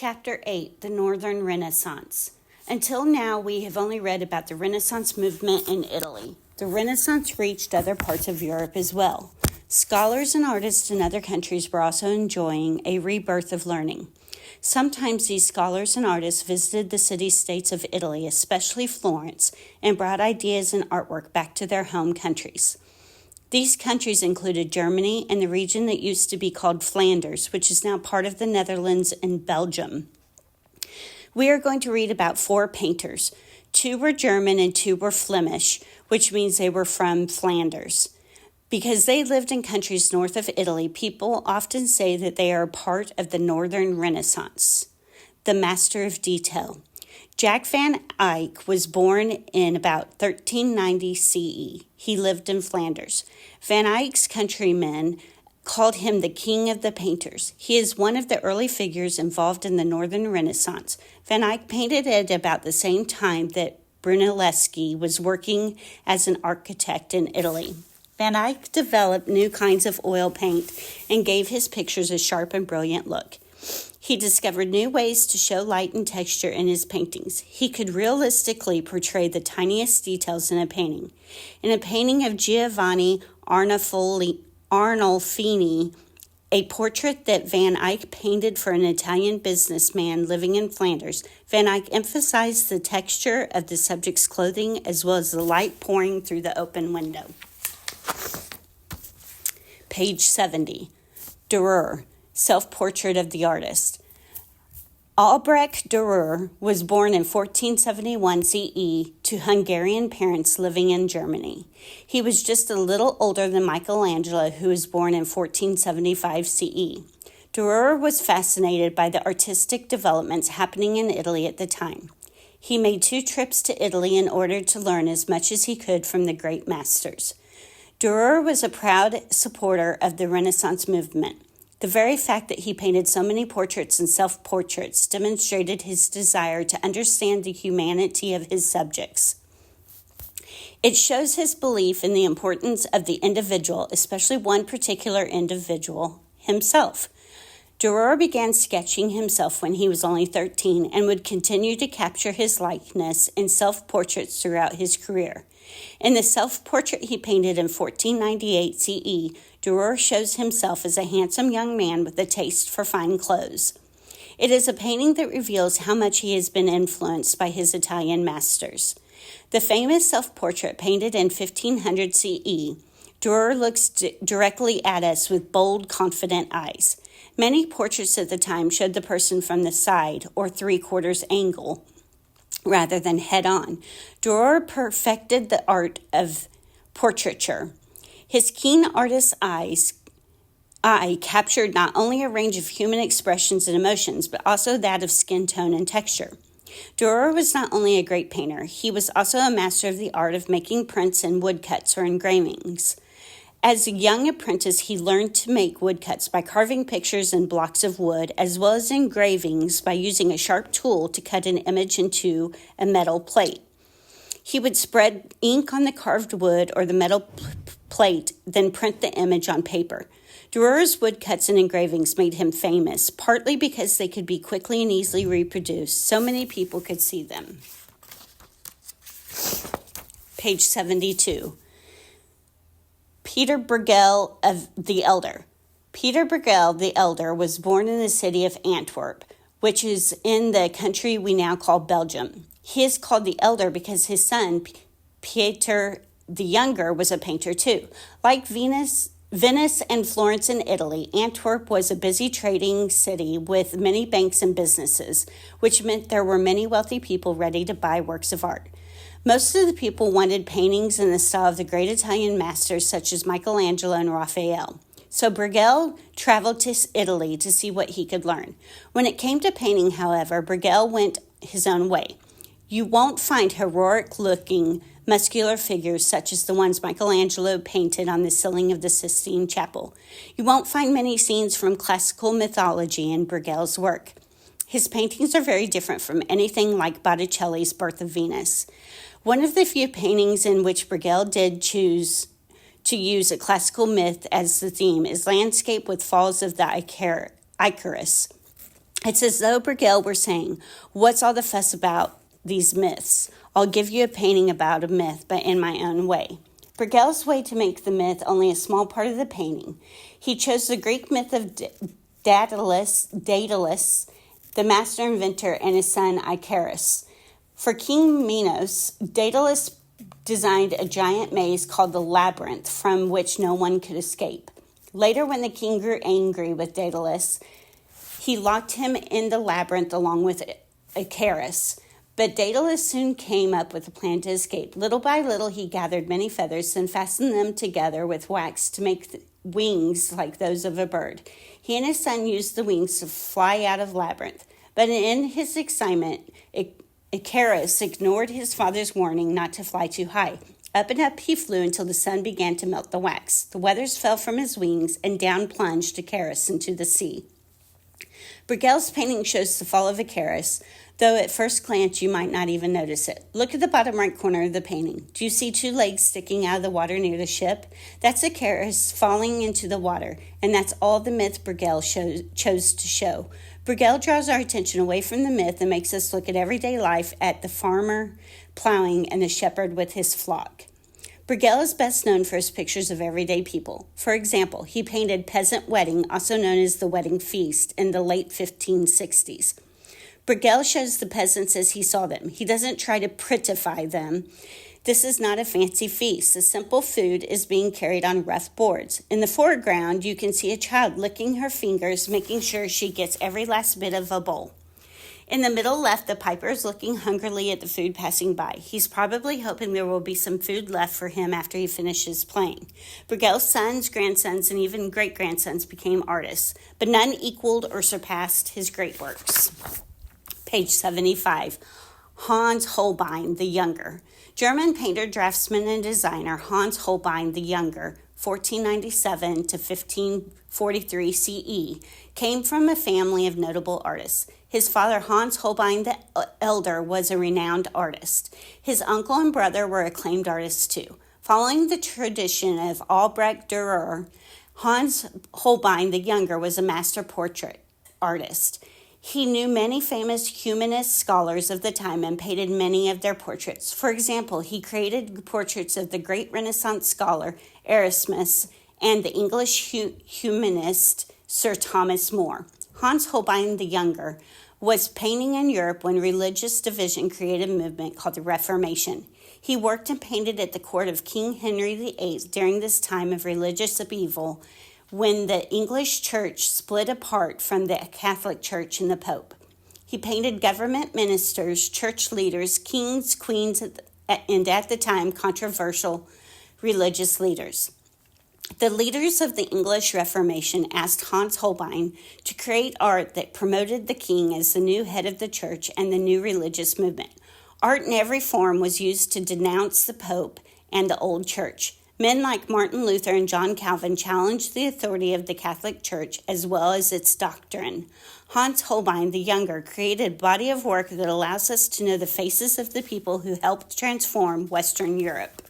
Chapter 8, The Northern Renaissance. Until now, we have only read about the Renaissance movement in Italy. The Renaissance reached other parts of Europe as well. Scholars and artists in other countries were also enjoying a rebirth of learning. Sometimes these scholars and artists visited the city-states of Italy, especially Florence, and brought ideas and artwork back to their home countries. These countries included Germany and the region that used to be called Flanders, which is now part of the Netherlands and Belgium. We are going to read about 4 painters. 2 were German and 2 were Flemish, which means they were from Flanders. Because they lived in countries north of Italy, people often say that they are part of the Northern Renaissance. The master of detail. Jack van Eyck was born in about 1390 CE. He lived in Flanders. Van Eyck's countrymen called him the king of the painters. He is one of the early figures involved in the Northern Renaissance. Van Eyck painted at about the same time that Brunelleschi was working as an architect in Italy. Van Eyck developed new kinds of oil paint and gave his pictures a sharp and brilliant look. He discovered new ways to show light and texture in his paintings. He could realistically portray the tiniest details in a painting. In a painting of Giovanni Arnolfini, a portrait that Van Eyck painted for an Italian businessman living in Flanders, Van Eyck emphasized the texture of the subject's clothing as well as the light pouring through the open window. Page 70. Dürer. Self-portrait of the artist. Albrecht Dürer was born in 1471 CE to Hungarian parents living in Germany. He was just a little older than Michelangelo, who was born in 1475 CE. Dürer was fascinated by the artistic developments happening in Italy at the time. He made 2 trips to Italy in order to learn as much as he could from the great masters. Dürer was a proud supporter of the Renaissance movement. The very fact that he painted so many portraits and self-portraits demonstrated his desire to understand the humanity of his subjects. It shows his belief in the importance of the individual, especially one particular individual, himself. Dürer began sketching himself when he was only 13 and would continue to capture his likeness in self-portraits throughout his career. In the self-portrait he painted in 1498 CE, Dürer shows himself as a handsome young man with a taste for fine clothes. It is a painting that reveals how much he has been influenced by his Italian masters. The famous self-portrait painted in 1500 CE, Dürer looks directly at us with bold, confident eyes. Many portraits at the time showed the person from the side or 3/4 angle, rather than head-on. Dürer perfected the art of portraiture. His keen artist's eye captured not only a range of human expressions and emotions, but also that of skin tone and texture. Dürer was not only a great painter, he was also a master of the art of making prints and woodcuts or engravings. As a young apprentice, he learned to make woodcuts by carving pictures in blocks of wood, as well as engravings by using a sharp tool to cut an image into a metal plate. He would spread ink on the carved wood or the metal plate, then print the image on paper. Dürer's woodcuts and engravings made him famous, partly because they could be quickly and easily reproduced, so many people could see them. Page 72. Peter Bruegel the Elder. Peter Bruegel the Elder was born in the city of Antwerp, which is in the country we now call Belgium. He is called the Elder because his son, Pieter the Younger, was a painter too. Like Venice and Florence in Italy, Antwerp was a busy trading city with many banks and businesses, which meant there were many wealthy people ready to buy works of art. Most of the people wanted paintings in the style of the great Italian masters such as Michelangelo and Raphael. So Bruegel traveled to Italy to see what he could learn. When it came to painting, however, Bruegel went his own way. You won't find heroic-looking, muscular figures such as the ones Michelangelo painted on the ceiling of the Sistine Chapel. You won't find many scenes from classical mythology in Bruegel's work. His paintings are very different from anything like Botticelli's Birth of Venus. One of the few paintings in which Bruegel did choose to use a classical myth as the theme is Landscape with Falls of the Icarus. It's as though Bruegel were saying, what's all the fuss about these myths? I'll give you a painting about a myth, but in my own way. Bruegel's way to make the myth only a small part of the painting. He chose the Greek myth of Daedalus, the master inventor, and his son Icarus. For King Minos, Daedalus designed a giant maze called the Labyrinth, from which no one could escape. Later, when the king grew angry with Daedalus, he locked him in the labyrinth along with Icarus. But Daedalus soon came up with a plan to escape. Little by little, he gathered many feathers and fastened them together with wax to make wings like those of a bird. He and his son used the wings to fly out of the labyrinth. But in his excitement, Icarus ignored his father's warning not to fly too high. Up and up he flew until the sun began to melt the wax. The feathers fell from his wings, and down plunged Icarus into the sea. Bruegel's painting shows the fall of Icarus, though at first glance you might not even notice it. Look at the bottom right corner of the painting. Do you see two legs sticking out of the water near the ship? That's Icarus falling into the water, and that's all the myth Bruegel chose to show. Bruegel draws our attention away from the myth and makes us look at everyday life, at the farmer plowing and the shepherd with his flock. Bruegel is best known for his pictures of everyday people. For example, he painted Peasant Wedding, also known as the Wedding Feast, in the late 1560s. Bruegel shows the peasants as he saw them. He doesn't try to prettify them. This is not a fancy feast. The simple food is being carried on rough boards. In the foreground, you can see a child licking her fingers, making sure she gets every last bit of a bowl. In the middle left, the piper is looking hungrily at the food passing by. He's probably hoping there will be some food left for him after he finishes playing. Bruegel's sons, grandsons, and even great-grandsons became artists, but none equaled or surpassed his great works. Page 75. Hans Holbein the Younger. German painter, draftsman, and designer Hans Holbein the Younger, 1497 to 1543 CE, came from a family of notable artists. His father, Hans Holbein the Elder, was a renowned artist. His uncle and brother were acclaimed artists too. Following the tradition of Albrecht Dürer, Hans Holbein the Younger was a master portrait artist. He knew many famous humanist scholars of the time and painted many of their portraits. For example, he created portraits of the great Renaissance scholar Erasmus and the English humanist Sir Thomas More. Hans Holbein the Younger was painting in Europe when religious division created a movement called the Reformation. He worked and painted at the court of King Henry VIII during this time of religious upheaval, when the English church split apart from the Catholic Church and the Pope. He painted government ministers, church leaders, kings, queens, and at the time, controversial religious leaders. The leaders of the English Reformation asked Hans Holbein to create art that promoted the king as the new head of the church and the new religious movement. Art in every form was used to denounce the Pope and the old church. Men like Martin Luther and John Calvin challenged the authority of the Catholic Church as well as its doctrine. Hans Holbein the Younger created a body of work that allows us to know the faces of the people who helped transform Western Europe.